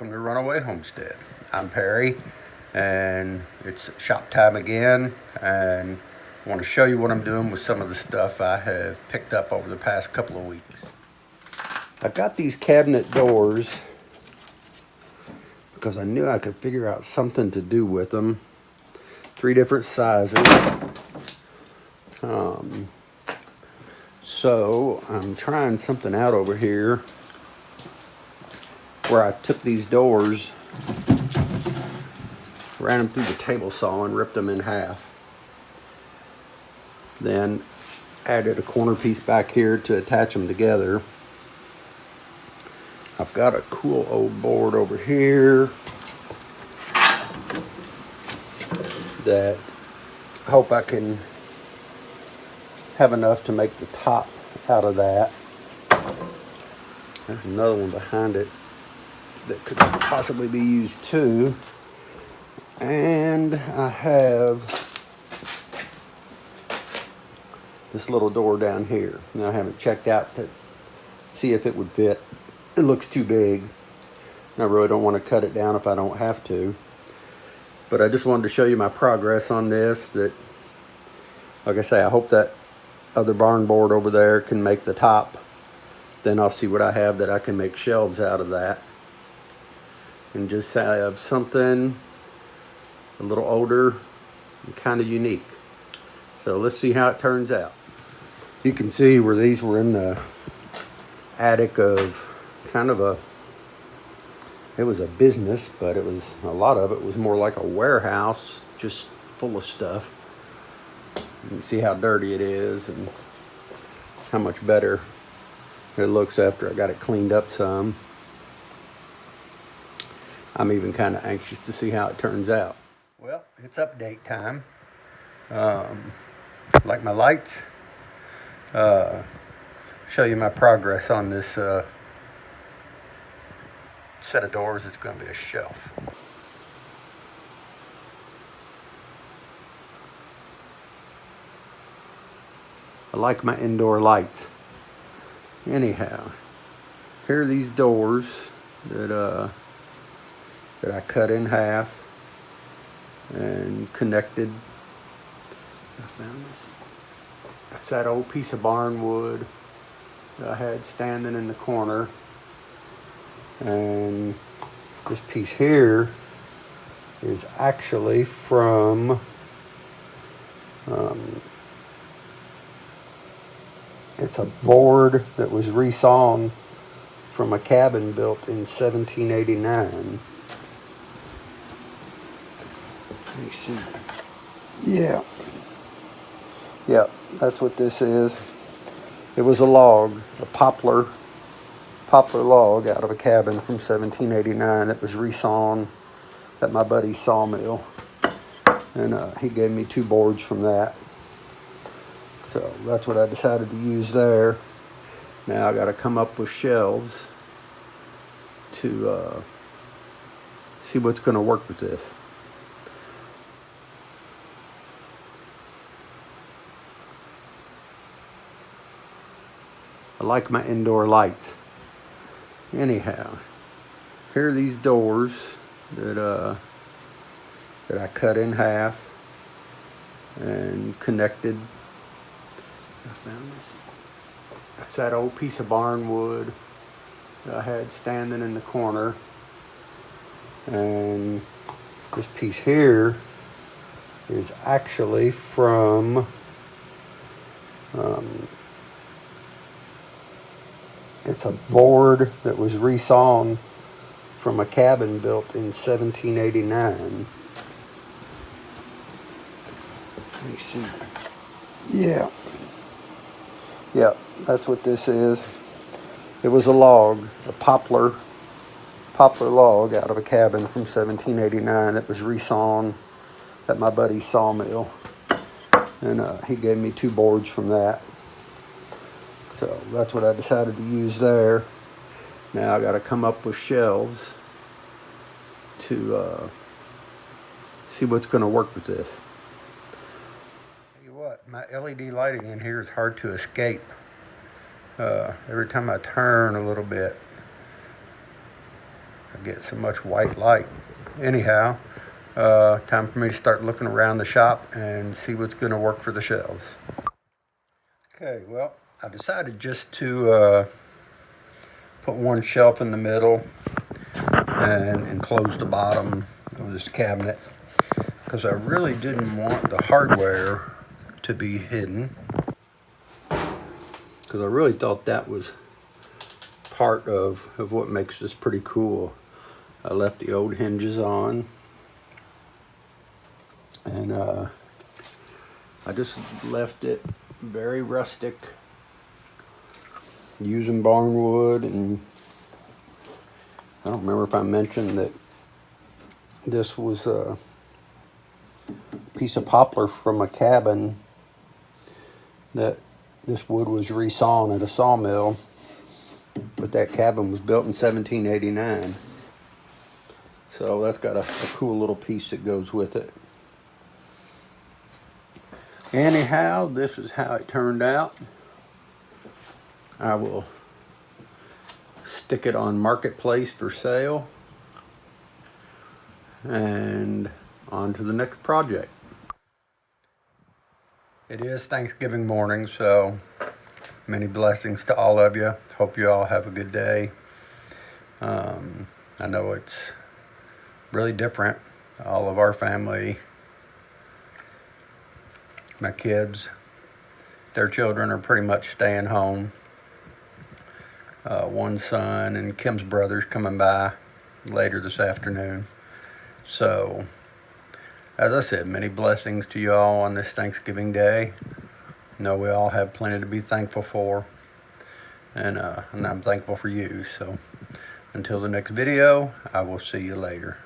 Welcome to Runaway Homestead. I'm Perry, and it's shop time again, and I want to show you what I'm doing with some of the stuff I have picked up over the past couple of weeks. I got these cabinet doors because I knew I could figure out something to do with them. 3 different sizes. So I'm trying something out over here where I took these doors, ran them through the table saw and ripped them in half. Then added a corner piece back here to attach them together. I've got a cool old board over here that I hope I can have enough to make the top out of that. There's another one behind it that could possibly be used too. And I have this little door down here. Now I haven't checked out to see if it would fit. It looks too big. And I really don't want to cut it down if I don't have to. But I just wanted to show you my progress on this. That, like I say, I hope that other barn board over there can make the top. Then I'll see what I have that I can make shelves out of that. And just have something a little older and kind of unique. So let's see how it turns out. You can see where these were in the attic of kind of it was a business, but it was, a lot of it was more like a warehouse, just full of stuff. You can see how dirty it is and how much better it looks after I got it cleaned up some. I'm even kind of anxious to see how it turns out. Well, it's update time. Like my lights. Show you my progress on this set of doors. It's going to be a shelf. I like my indoor lights. Anyhow, here are these doors that I cut in half and connected. I found this. That's that old piece of barn wood that I had standing in the corner. And this piece here is actually from it's a board that was resawn from a cabin built in 1789. Let me see. Yeah, that's what this is. It was a log, a poplar log out of a cabin from 1789 that was resawn at my buddy's sawmill. And he gave me 2 boards from that. So that's what I decided to use there. Now I got to come up with shelves to see what's going to work with this. I like my indoor lights. Anyhow, here are these doors that I cut in half and connected. I found this. That's that old piece of barn wood that I had standing in the corner. And this piece here is actually from it's a board that was resawn from a cabin built in 1789. Let me see. Yeah, that's what this is. It was a log, a poplar log out of a cabin from 1789 that was resawn at my buddy's sawmill. And he gave me 2 boards from that. So that's what I decided to use there. Now I got to come up with shelves to see what's going to work with this. Tell you what, my LED lighting in here is hard to escape. Every time I turn a little bit, I get so much white light. Anyhow, time for me to start looking around the shop and see what's going to work for the shelves. Okay, well, I decided just to put one shelf in the middle and enclose the bottom of this cabinet, because I really didn't want the hardware to be hidden, because I really thought that was part of what makes this pretty cool. I left the old hinges on, and I just left it very rustic, using barn wood. And I don't remember if I mentioned that this was a piece of poplar from a cabin that this wood was resawn at a sawmill, but that cabin was built in 1789. So that's got a cool little piece that goes with it. Anyhow, this is how it turned out. I will stick it on Marketplace for sale, and on to the next project. It is Thanksgiving morning, so many blessings to all of you. Hope you all have a good day. I know it's really different. All of our family, my kids, their children are pretty much staying home. One son and Kim's brother's coming by later this afternoon. So, as I said, many blessings to you all on this Thanksgiving Day. I know we all have plenty to be thankful for, and I'm thankful for you. So, until the next video, I will see you later.